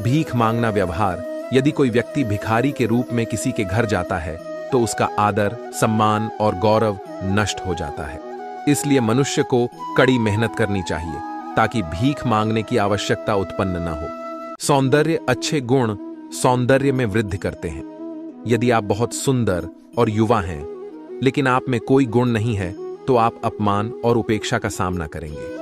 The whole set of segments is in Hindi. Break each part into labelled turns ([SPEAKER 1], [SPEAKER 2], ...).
[SPEAKER 1] भीख मांगना व्यवहार। यदि कोई व्यक्ति भिखारी के रूप में किसी के घर जाता है तो उसका आदर, सम्मान और गौरव नष्ट हो जाता है। इसलिए मनुष्य को कड़ी मेहनत करनी चाहिए ताकि भीख मांगने की आवश्यकता उत्पन्न न हो। सौंदर्य, अच्छे गुण सौंदर्य में वृद्धि करते हैं। यदि आप बहुत सुंदर और युवा हैं लेकिन आप में कोई गुण नहीं है तो आप अपमान और उपेक्षा का सामना करेंगे।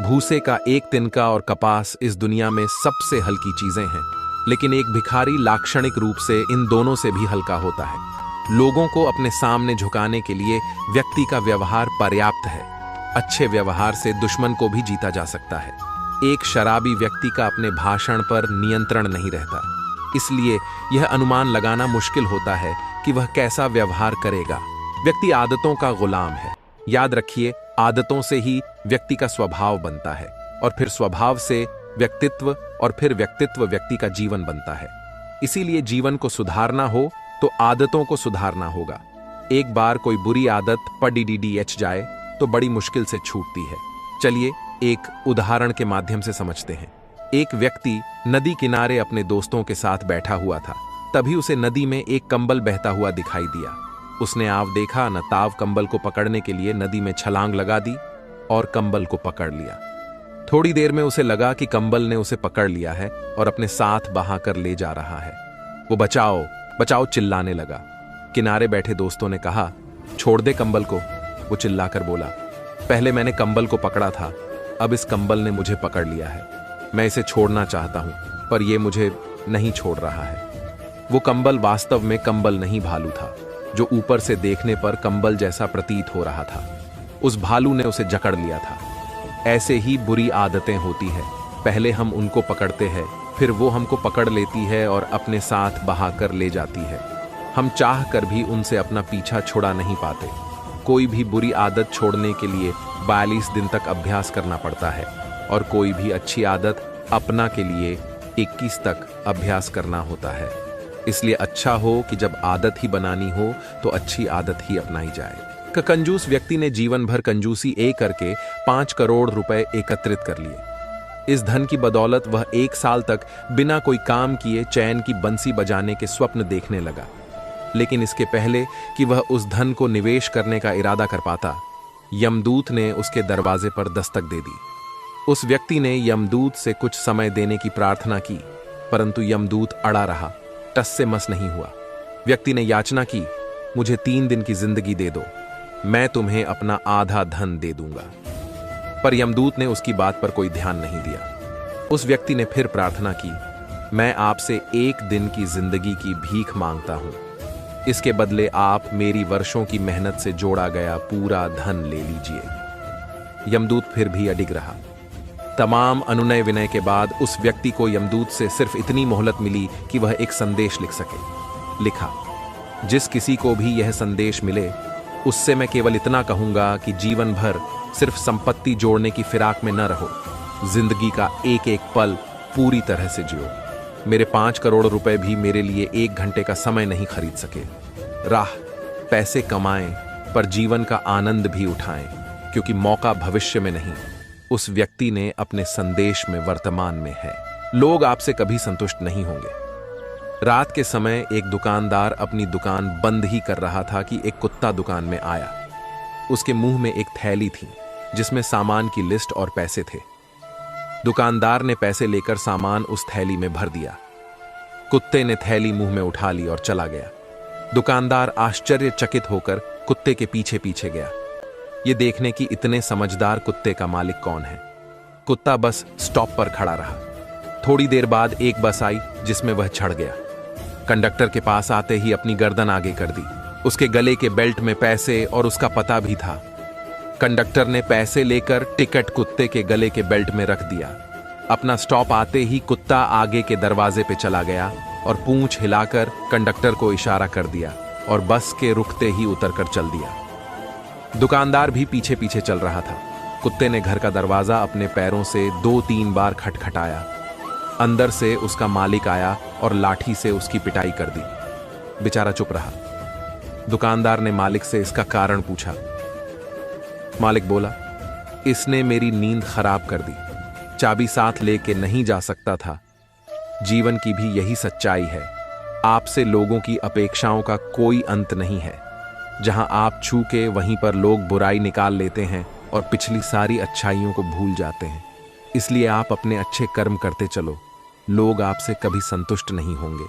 [SPEAKER 1] भूसे का एक तिनका और कपास इस दुनिया में सबसे हल्की चीजें हैं, लेकिन एक भिखारी लाक्षणिक रूप से इन दोनों से भी हल्का होता है। लोगों को अपने सामने झुकाने के लिए व्यक्ति का व्यवहार पर्याप्त है। अच्छे व्यवहार से दुश्मन को भी जीता जा सकता है। एक शराबी व्यक्ति का अपने भाषण पर नियंत्रण नहीं रहता, इसलिए यह अनुमान लगाना मुश्किल होता है कि वह कैसा व्यवहार करेगा। व्यक्ति आदतों का गुलाम है। याद रखिए, आदतों से ही व्यक्ति का स्वभाव बनता है और फिर स्वभाव से व्यक्तित्व और फिर व्यक्तित्व व्यक्ति का जीवन बनता है। इसीलिए जीवन को सुधारना हो तो आदतों को सुधारना होगा। एक बार कोई बुरी आदत पड़ीडीडीएच जाए तो बड़ी मुश्किल से छूटती है। चलिए एक उदाहरण के माध्यम से समझते हैं। एक व्यक्ति नदी किनारे अपने दोस्तों के साथ बैठा हुआ था। तभी उसे नदी में एक कंबल बहता हुआ दिखाई दिया। उसने आव देखा न ताव कंबल को पकड़ने के लिए नदी में छलांग लगा दी और कंबल को पकड़ लिया। थोड़ी देर में उसे लगा कि कंबल ने उसे पकड़ लिया है और अपने साथ बहाकर ले जा रहा है। वो बचाओ बचाओ चिल्लाने लगा। किनारे बैठे दोस्तों ने कहा, छोड़ दे कंबल को। वो चिल्लाकर बोला, पहले मैंने कंबल को पकड़ा था, अब इस कंबल ने मुझे पकड़ लिया है। मैं इसे छोड़ना चाहता हूं पर यह मुझे नहीं छोड़ रहा है। वो कंबल वास्तव में कंबल नहीं, भालू था, जो ऊपर से देखने पर कंबल जैसा प्रतीत हो रहा था। उस भालू ने उसे जकड़ लिया था। ऐसे ही बुरी आदतें होती हैं। पहले हम उनको पकड़ते हैं, फिर वो हमको पकड़ लेती है और अपने साथ बहाकर ले जाती है। हम चाह कर भी उनसे अपना पीछा छुड़ा नहीं पाते। कोई भी बुरी आदत छोड़ने के लिए 42 दिन तक अभ्यास करना पड़ता है और कोई भी अच्छी आदत अपना के लिए 21 तक अभ्यास करना होता है। इसलिए अच्छा हो कि जब आदत ही बनानी हो तो अच्छी आदत ही अपनाई जाए। कंजूस व्यक्ति ने जीवन भर कंजूसी करके 5 करोड़ रुपए एकत्रित कर लिए। इस धन की बदौलत वह 1 साल तक बिना कोई काम किए चैन की बंसी बजाने के स्वप्न देखने लगा। लेकिन इसके पहले कि वह उस धन को निवेश करने का इरादा कर पाता, यमदूत ने उसके दरवाजे पर दस्तक दे दी। उस व्यक्ति ने यमदूत से कुछ समय देने की प्रार्थना की, परंतु यमदूत अड़ा रहा, टस से मस नहीं हुआ। व्यक्ति ने याचना की, मुझे 3 दिन की जिंदगी दे दो, मैं तुम्हें अपना आधा धन दे दूंगा। पर यमदूत ने उसकी बात पर कोई ध्यान नहीं दिया। उस व्यक्ति ने फिर प्रार्थना की, मैं आपसे 1 दिन की जिंदगी की भीख मांगता हूं। इसके बदले आप मेरी वर्षों की मेहनत से जोड़ा गया पूरा धन ले लीजिए। यमदूत फिर भी अडिग रहा। तमाम अनुनय विनय के बाद उस व्यक्ति को यमदूत से सिर्फ इतनी मोहलत मिली कि वह एक संदेश लिख सके। लिखा, जिस किसी को भी यह संदेश मिले उससे मैं केवल इतना कहूंगा कि जीवन भर सिर्फ संपत्ति जोड़ने की फिराक में न रहो। जिंदगी का एक एक पल पूरी तरह से जियो। मेरे 5 करोड़ रुपए भी मेरे लिए 1 घंटे का समय नहीं खरीद सके। राह पैसे कमाएं पर जीवन का आनंद भी उठाएं, क्योंकि मौका भविष्य में नहीं, उस व्यक्ति ने अपने संदेश में वर्तमान में है। लोग आपसे कभी संतुष्ट नहीं होंगे। रात के समय एक दुकानदार अपनी दुकान बंद ही कर रहा था कि एक कुत्ता दुकान में आया। उसके मुंह में एक थैली थी जिसमें सामान की लिस्ट और पैसे थे। दुकानदार ने पैसे लेकर सामान उस थैली में भर दिया। कुत्ते ने थैली मुंह में उठा ली और चला गया। दुकानदार आश्चर्यचकित होकर कुत्ते के पीछे पीछे गया, ये देखने की इतने समझदार कुत्ते का मालिक कौन है। कुत्ता बस स्टॉप पर खड़ा रहा। थोड़ी देर बाद एक बस आई जिसमें वह चढ़ गया। कंडक्टर के पास आते ही अपनी गर्दन आगे कर दी। उसके गले के बेल्ट में पैसे और उसका पता भी था। कंडक्टर ने पैसे लेकर टिकट कुत्ते के गले के बेल्ट में रख दिया। अपना स्टॉप आते ही कुत्ता आगे के दरवाजे पे चला गया और पूंछ हिलाकर कंडक्टर को इशारा कर दिया और बस के रुकते ही उतरकर चल दिया। दुकानदार भी पीछे पीछे चल रहा था। कुत्ते ने घर का दरवाजा अपने पैरों से 2-3 बार खटखटाया। अंदर से उसका मालिक आया और लाठी से उसकी पिटाई कर दी। बेचारा चुप रहा। दुकानदार ने मालिक से इसका कारण पूछा। मालिक बोला, इसने मेरी नींद खराब कर दी। चाबी साथ लेके नहीं जा सकता था, जीवन की भी यही सच्चाई है। आपसे लोगों की अपेक्षाओं का कोई अंत नहीं है। जहां आप छू के वहीं पर लोग बुराई निकाल लेते हैं और पिछली सारी अच्छाइयों को भूल जाते हैं। इसलिए आप अपने अच्छे कर्म करते चलो, लोग आपसे कभी संतुष्ट नहीं होंगे।